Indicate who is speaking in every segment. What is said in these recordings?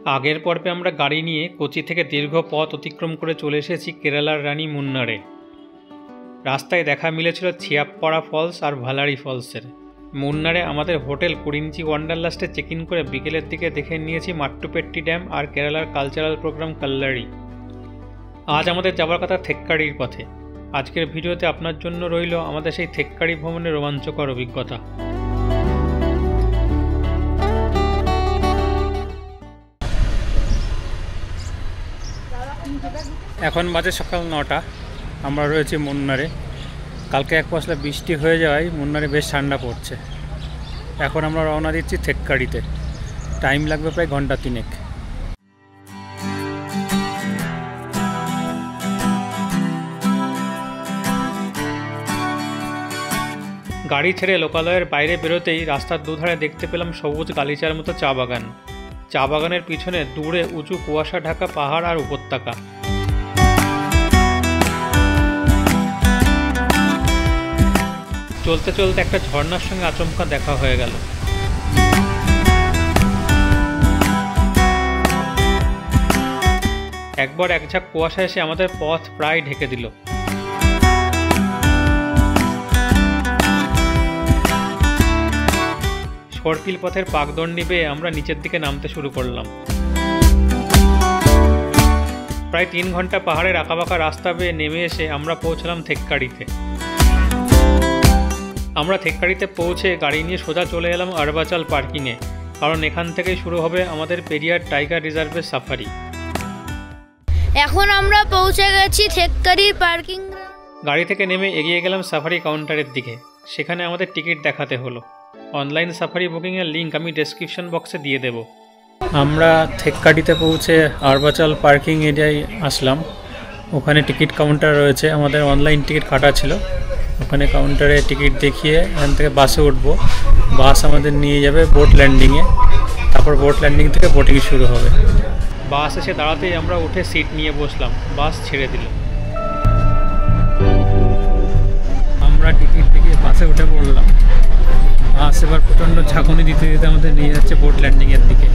Speaker 1: আগের পর্বে আমরা গাড়ি নিয়ে কোচি থেকে দীর্ঘ পথ অতিক্রম করে চলে এসেছি কেরালার রানী মুন্নারে। রাস্তায় দেখা মিলেছিল ছিয়াপ্পাড়া ফলস আর ভালারি ফলসের। মুন্নারে আমাদের হোটেল কুরিঞ্চি ওয়ান্ডারলাস্টে চেক ইন করে বিকেলের দিকে দেখে নিয়েছি মাট্টুপেট্টি ড্যাম আর কেরালার কালচারাল প্রোগ্রাম কাল্লারি। আজ আমাদের যাওয়ার কথা থেক্কাড়ির পথে। আজকের ভিডিওতে আপনার জন্য রইল আমাদের সেই থেক্কাড়ি ভ্রমণের রোমাঞ্চকর অভিজ্ঞতা। এখন বাজে সকাল 9টা। আমরা রয়েছি মুন্নারে। কালকে এক পশলা বৃষ্টি হয়ে যাওয়ায় মুন্নারে বেশ ঠান্ডা পড়ছে। এখন আমরা রওনা দিচ্ছি থেক্কাড়িতে। টাইম লাগবে প্রায় ঘন্টা 3। গাড়ি ছেড়ে লোকালয়ের বাইরে বেরোতেই রাস্তার দুধারে দেখতে পেলাম সবুজ গালিচার মতো চা বাগান। চা বাগানের পিছনে দূরে উঁচু কুয়াশা ঢাকা পাহাড় আর উপত্যকা। চলতে চলতে একটা ঝর্ণার সঙ্গে আচমকা দেখা হয়ে গেল। একবার এক ঝাঁক কুয়াশা এসে আমাদের পথ প্রায় ঢেকে দিল। সরপিল পথের পাকদণ্ডি বেয়ে আমরা নিচের দিকে নামতে শুরু করলাম। প্রায় 3 ঘন্টা পাহাড়ের আঁকাবাঁকা রাস্তা বেয়ে নেমে এসে আমরা পৌঁছলাম থেক্কাড়িতে। আমরা থেক্কাড়িতে পৌঁছে গাড়ি নিয়ে সোজা চলে এলাম আরবাচাল পার্কিংয়ে, কারণ এখান থেকেই শুরু হবে আমাদের পেরিয়ার টাইগার রিজার্ভের সাফারি।
Speaker 2: এখন আমরা পৌঁছে গেছি থেক্কাড়ির পার্কিং।
Speaker 1: গাড়ি থেকে নেমে এগিয়ে গেলাম সাফারি কাউন্টারের দিকে। সেখানে আমাদের টিকিট দেখাতে হলো। অনলাইন সাফারি বুকিংয়ের লিঙ্ক আমি ডেসক্রিপশন বক্সে দিয়ে দেব। আমরা থেক্কাড়িতে পৌঁছে আরবাচাল পার্কিং এরিয়ায় আসলাম। ওখানে টিকিট কাউন্টার রয়েছে। আমাদের অনলাইন টিকিট কাটা ছিল। ওখানে কাউন্টারে টিকিট দেখিয়ে এখান থেকে বাসে উঠব। বাস আমাদের নিয়ে যাবে বোট ল্যান্ডিংয়ে। তারপর বোট ল্যান্ডিং থেকে বোটিং শুরু হবে। বাস এসে দাঁড়াতেই আমরা উঠে সিট নিয়ে বসলাম। বাস ছেড়ে দিল। আমরা টিকিট দেখিয়ে বাসে উঠে পড়লাম। বাস এবার প্রচণ্ড ঝাঁকুনি দিতে দিতে আমাদের নিয়ে যাচ্ছে বোট ল্যান্ডিংয়ের দিকে।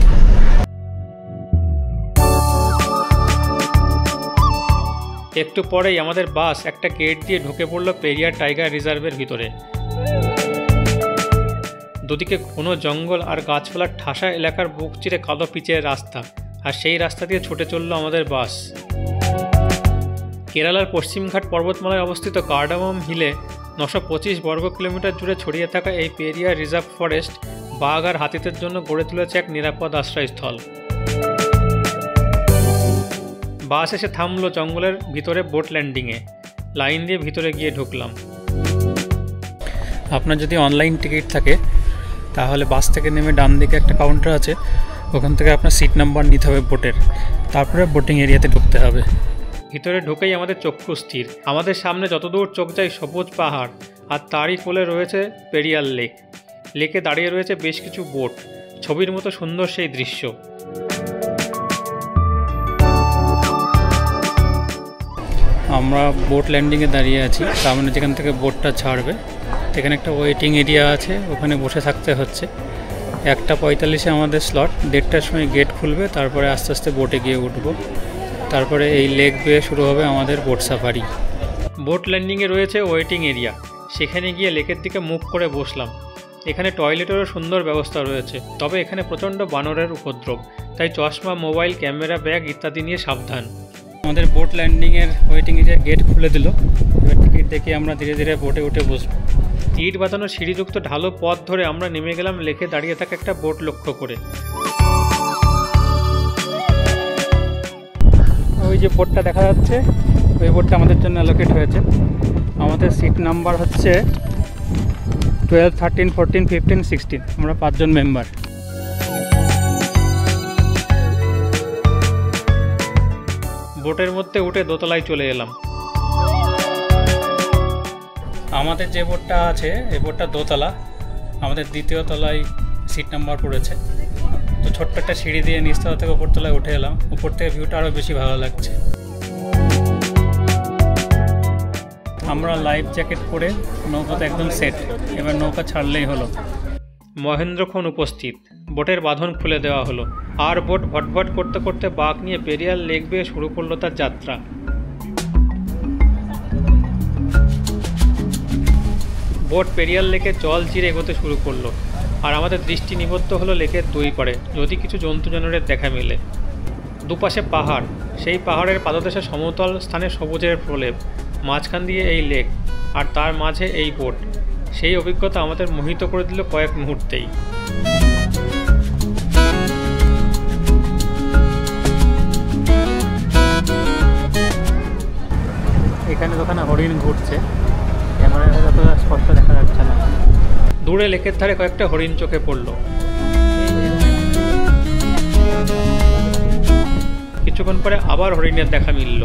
Speaker 1: একটু পরেই আমাদের বাস একটা গেট দিয়ে ঢুকে পড়ল পেরিয়ার টাইগার রিজার্ভের ভিতরে। দুদিকে ঘন জঙ্গল আর গাছপালার ঠাসা এলাকার বুক চিরে কালো পিচের রাস্তা, আর সেই রাস্তা দিয়ে ছুটে চলল আমাদের বাস। কেরালার পশ্চিমঘাট পর্বতমালায় অবস্থিত কার্ডামম হিলে 925 বর্গ কিলোমিটার জুড়ে ছড়িয়ে থাকা এই পেরিয়ার রিজার্ভ ফরেস্ট বাঘ আর হাতিদের জন্য গড়ে তুলেছে এক নিরাপদ আশ্রয়স্থল। বাস এসে থামলো জঙ্গলের ভিতরে বোট ল্যান্ডিংয়ে। লাইন দিয়ে ভিতরে গিয়ে ঢুকলাম। আপনার যদি অনলাইন টিকিট থাকে তাহলে বাস থেকে নেমে ডান দিকে একটা কাউন্টার আছে। ওখান থেকে আপনার সিট নাম্বার নিতে হবে বোটের। তারপরে বোটিং এরিয়াতে ঢুকতে হবে। ভিতরে ঢুকেই আমাদের চক্ষু স্থির। আমাদের সামনে যতদূর চোখ যায় সবুজ পাহাড়, আর তারই কোলে রয়েছে পেরিয়ার লেক। লেকে দাঁড়িয়ে রয়েছে বেশ কিছু বোট। ছবির মতো সুন্দর সেই দৃশ্য। আমরা বোট ল্যান্ডিংয়ে দাঁড়িয়ে আছি। সামনে যেখান থেকে বোটটা ছাড়বে সেখানে একটা ওয়েটিং এরিয়া আছে। ওখানে বসে থাকতে হচ্ছে। 1:45 আমাদের স্লট। 1:30টার সময় গেট খুলবে। তারপরে আস্তে আস্তে বোটে গিয়ে উঠবো। তারপরে এই লেক বেয়ে শুরু হবে আমাদের বোট সাফারি। বোট ল্যান্ডিংয়ে রয়েছে ওয়েটিং এরিয়া। সেখানে গিয়ে লেকের দিকে মুখ করে বসলাম। এখানে টয়লেটেরও সুন্দর ব্যবস্থা রয়েছে, তবে এখানে প্রচণ্ড বানরের উপদ্রব, তাই চশমা, মোবাইল, ক্যামেরা, ব্যাগ ইত্যাদি নিয়ে সাবধান। আমাদের বোট ল্যান্ডিংয়ের ওয়েটিং এরিয়া গেট খুলে দিল। এবার টিকিট দেখে আমরা ধীরে ধীরে বোটে উঠে বসব। ইট বাঁধানো সিঁড়িযুক্ত ঢালো পথ ধরে আমরা নেমে গেলাম লেকে দাঁড়িয়ে থাকা একটা বোট লক্ষ্য করে। ওই যে বোটটা দেখা যাচ্ছে, ওই বোটটা আমাদের জন্য অ্যালোকেট হয়েছে। আমাদের সিট নাম্বার হচ্ছে 12, 13, 14, 15, 16। আমরা 5 জন মেম্বার। বোটের মধ্যে উঠে দোতলায় চলে এলাম। আমাদের যে বোটটা আছে এই বোটটা দোতলা। আমাদের দ্বিতীয় তলায় সিট নাম্বার পড়েছে। তো ছোট্ট একটা সিঁড়ি দিয়ে নিচতলা থেকে উপর তলায় উঠে এলাম। উপর থেকে ভিউটা আরও বেশি ভালো লাগছে। আমরা লাইফ জ্যাকেট পরে নৌকাতে একদম সেট। এবার নৌকা ছাড়লেই হলো। মহেন্দ্রক্ষণ উপস্থিত। বোটের বাঁধন খুলে দেওয়া হলো, আর বোট ভটভট করতে করতে বাঁক নিয়ে পেরিয়ার লেক বেয়ে শুরু করলো তার যাত্রা। বোট পেরিয়ার লেকে জল চিরে এগোতে শুরু করলো, আর আমাদের দৃষ্টি নিবদ্ধ হলো লেকের দুই পারে যদি কিছু জন্তু জানোয়ারের দেখা মেলে। দুপাশে পাহাড়, সেই পাহাড়ের পাদদেশে সমতল স্থানে সবুজের প্রলেপ, মাঝখান দিয়ে এই লেক, আর তার মাঝে এই বোট। সেই অভিজ্ঞতা আমাদের মোহিত করে দিল কয়েক মুহূর্তেই। এখানে দোকানে হরিণ ঘুরছে, ক্যামেরায় যত স্পষ্ট দেখা যাচ্ছে না। দূরে লেকের ধারে কয়েকটা হরিণ চোখে পড়ল। কিছুক্ষণ পরে আবার হরিণের দেখা মিলল।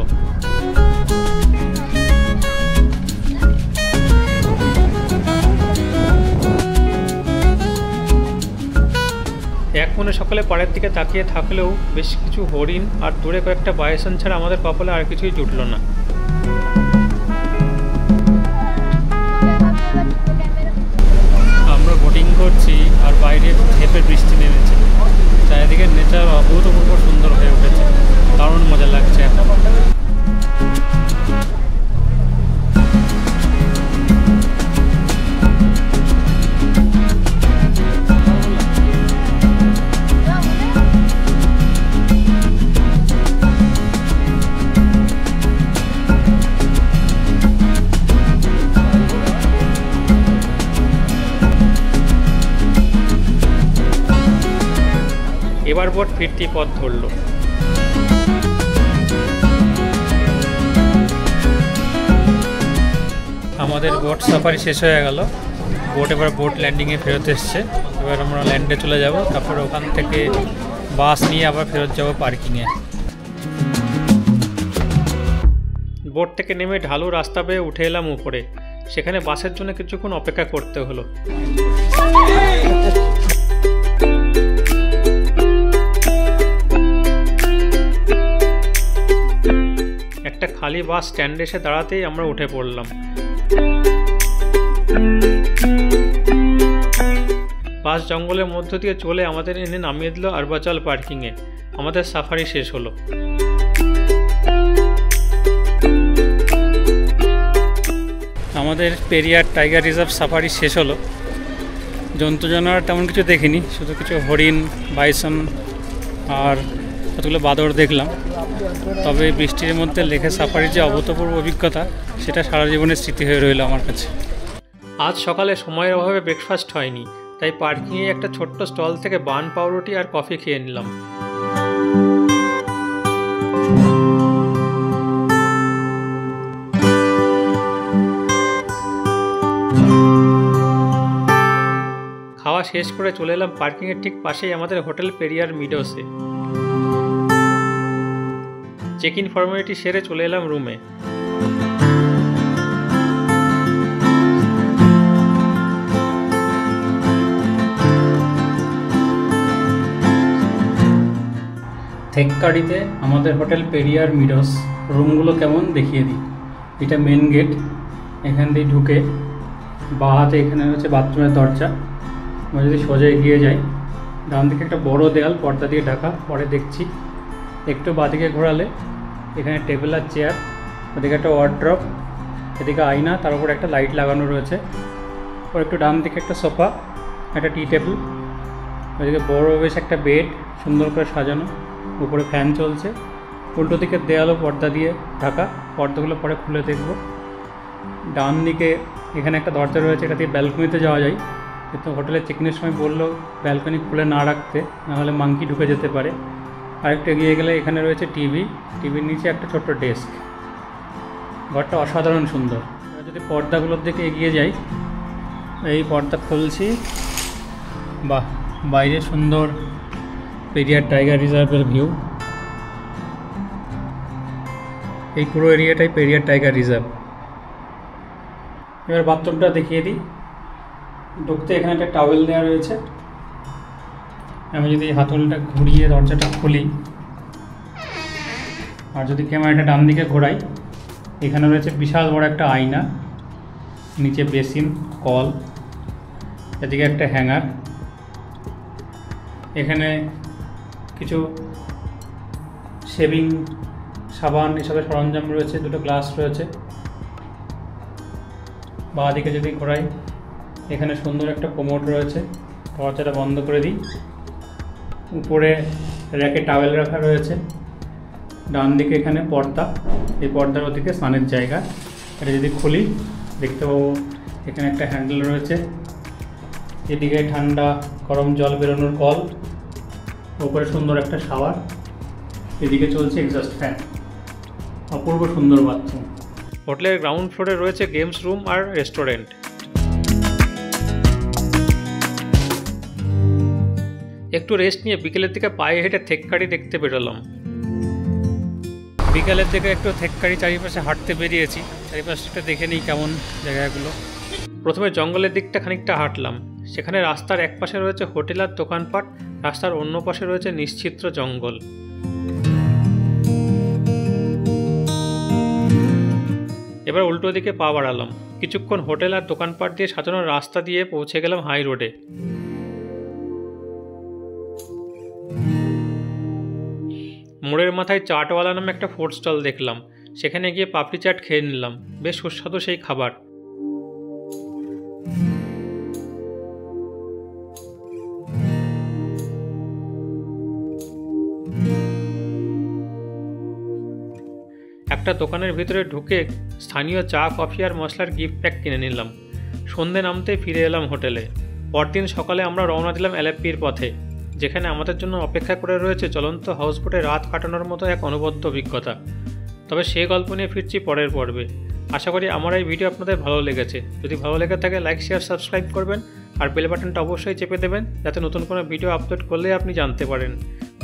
Speaker 1: এক মনে সকালে পাড়ের দিকে তাকিয়ে থাকলেও বেশ কিছু হরিণ আর দূরে কয়েকটা বায়সন ছাড়া আমাদের কপালে আর কিছুই জুটল না। আমরা বোটিং করছি আর বাইরে ঝেপে বৃষ্টি নেমেছে। চারিদিকে নেচার অভূতপূর্ব সুন্দর হয়ে উঠেছে, দারুণ মজা লাগছে এখন। এবার বোট ফিরতি পথ ধরল। আমাদের বোট সাফারি শেষ হয়ে গেল। বোট এবার বোট ল্যান্ডিংয়ে ফেরত এসছে। এবার আমরা ল্যান্ডে চলে যাব, তারপর ওখান থেকে বাস নিয়ে আবার ফেরত যাব পার্কিংয়ে। বোট থেকে নেমে ঢালু রাস্তা পেয়ে উঠে এলাম উপরে। সেখানে বাসের জন্য কিছুক্ষণ অপেক্ষা করতে হলো। একটা খালি বাস স্ট্যান্ডে এসে দাঁড়াতেই আমরা উঠে পড়লাম। বাস জঙ্গলের মধ্য দিয়ে চলে আমাদের এনে নামিয়ে দিল আরবাচাল পার্কিংয়ে। আমাদের সাফারি শেষ হলো। আমাদের পেরিয়ার টাইগার রিজার্ভ সাফারি শেষ হলো। জন্তু জানোয়ার তেমন কিছু দেখিনি, শুধু কিছু হরিণ, বাইসন আর কতগুলো বাদর দেখলাম। তবে বৃষ্টির মধ্যে লেকে সাফারির যে অভূতপূর্ব অভিজ্ঞতা, সেটা সারা জীবনের স্মৃতি হয়ে রইল আমার কাছে। আজ সকালে সময়ের অভাবে ব্রেকফাস্ট হয়নি, তাই পার্কিংয়ে একটা ছোট্ট স্টল থেকে বান, পাউরুটি আর কফি খেয়ে নিলাম। খাওয়া শেষ করে চলে এলাম পার্কিংয়ের ঠিক পাশেই আমাদের হোটেল পেরিয়ার মিডোসে। চেক ইন ফর্মালিটি সেরে চলে এলাম রুমে। থেক্কাড়িতে আমাদের হোটেল পেরিয়ার মিডোস। রুমগুলো কেমন দেখিয়ে দিই। এটা মেন গেট, এখান দিয়ে ঢুকে বাঁ হাতে এখানে হচ্ছে বাথরুমের দরজা। আমরা যদি সোজা এগিয়ে যাই, ডান দিকে একটা বড় দেয়াল পর্দা দিয়ে ঢাকা, পরে দেখছি। একটু বাঁদিকে ঘোরালে এখানে টেবিল আর চেয়ার, ওদিকে একটা ওয়ার্ড্রপ, এদিকে আয়না, তার উপর একটা লাইট লাগানো রয়েছে। ওর একটু ডান দিকে একটা সোফা, একটা টি টেবিল, ওদিকে বড় বেশ একটা বেড সুন্দর করে সাজানো, উপরে ফ্যান চলছে। উল্টো দিকের দেয়ালও পর্দা দিয়ে ঢাকা, পর্দাগুলো পরে খুলে দেখব। ডান দিকে এখানে একটা দরজা রয়েছে, এটা দিয়ে ব্যালকনিতে যাওয়া যায়, কিন্তু হোটেলের চেকিংয়ের সময় বললো ব্যালকনি খুলে না রাখতে, নাহলে মাঙ্কি ঢুকে যেতে পারে। আরেকটু এগিয়ে গেলে এখানে রয়েছে টিভি, টিভির নিচে একটা ছোট্ট ডেস্ক। ঘরটা অসাধারণ সুন্দর। যদি পর্দাগুলোর দিকে এগিয়ে যাই, এই পর্দা খুলছি, বাহ, বাইরে সুন্দর পেরিয়ার টাইগার রিজার্ভের ভিউ। এই পুরো এরিয়াটাই পেরিয়ার টাইগার রিজার্ভ। এবার বাথরুমটা দেখিয়ে দিই। ঢুকতে এখানে একটা টাওয়েল দেওয়া রয়েছে। আমি যদি হাতলটা ঘুরিয়ে দরজাটা খুলি আর যদি ক্যামেরাটা ডান দিকে ঘোরাই, এখানে রয়েছে বিশাল বড় একটা আয়না, নিচে বেসিন, কল, এদিকে একটা হ্যাঙ্গার, এখানে কিছু শেভিং সাবান এসবের সরঞ্জাম রয়েছে, দুটো গ্লাস রয়েছে। বাঁ দিকে যদি ঘোরাই, এখানে সুন্দর একটা কোমোড রয়েছে, দরজাটা বন্ধ করে দিই। উপরে র্যাকে টাওয়েল রাখা রয়েছে। ডান দিকে এখানে পর্দা, এই পর্দার ওদিকে স্নানের জায়গা। এটা যদি খুলি দেখতে পাবো এখানে একটা হ্যান্ডেল রয়েছে, এদিকে ঠান্ডা গরম জল বেরোনোর কল, উপরে সুন্দর একটা শাওয়ার, এদিকে চলছে এক্সস্ট ফ্যান। অপূর্ব সুন্দর বাথরুম। হোটেলের গ্রাউন্ড ফ্লোরে রয়েছে গেমস রুম আর রেস্টুরেন্ট। একটু রেস্ট নিয়ে বিকেলের দিকে পায়ে হেঁটে থেক্কাড়ি দেখতে বেরোলাম। বিকেলের দিকে একটু থেক্কাড়ি চারিপাশে হাঁটতে বেরিয়েছি, চারিপাশটা দেখে নিই কেমন জায়গাগুলো। প্রথমে জঙ্গলের দিকটা খানিকটা হাঁটলাম, সেখানে রাস্তার এক পাশে রয়েছে হোটেল আর দোকানপাট, রাস্তার অন্য পাশে রয়েছে নিশ্চিদ্র জঙ্গল। এবার উল্টো দিকে পা বাড়ালাম, কিছুক্ষণ হোটেল আর দোকানপাট দিয়ে সাজানো রাস্তা দিয়ে পৌঁছে গেলাম হাই রোডে। মোড়ের মাথায় চাটওয়ালা নামে একটা ফুড স্টল দেখলাম, সেখানে গিয়ে পাপড়ি চাট খেয়ে নিলাম। বেশ সুস্বাদু সেই খাবার। একটা দোকানের ভিতরে ঢুকে স্থানীয় চা, কফি আর মশলার গিফট প্যাক কিনে নিলাম। সন্ধে নামতে ফিরে এলাম হোটেলে। পরদিন সকালে আমরা রওনা দিলাম অ্যালেপ্পির পথে, যেখানে আমাদের জন্য অপেক্ষা করে রয়েছে চলন্ত হাউসবোটে রাত কাটানোর মতো এক অনবদ্য অভিজ্ঞতা। তবে সে গল্প নিয়ে ফিরছি পরের পর্বে। আশা করি আমার এই ভিডিও আপনাদের ভালো লেগেছে। যদি ভালো লেগে থাকে লাইক, শেয়ার, সাবস্ক্রাইব করবেন আর বেল বাটনটা অবশ্যই চেপে দেবেন, যাতে নতুন কোনো ভিডিও আপলোড করলে আপনি জানতে পারেন।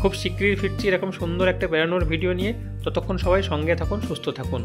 Speaker 1: খুব শীঘ্রই ফিরছি এরকম সুন্দর একটা বেড়ানোর ভিডিও নিয়ে। ততক্ষণ সবাই সঙ্গে থাকুন, সুস্থ থাকুন।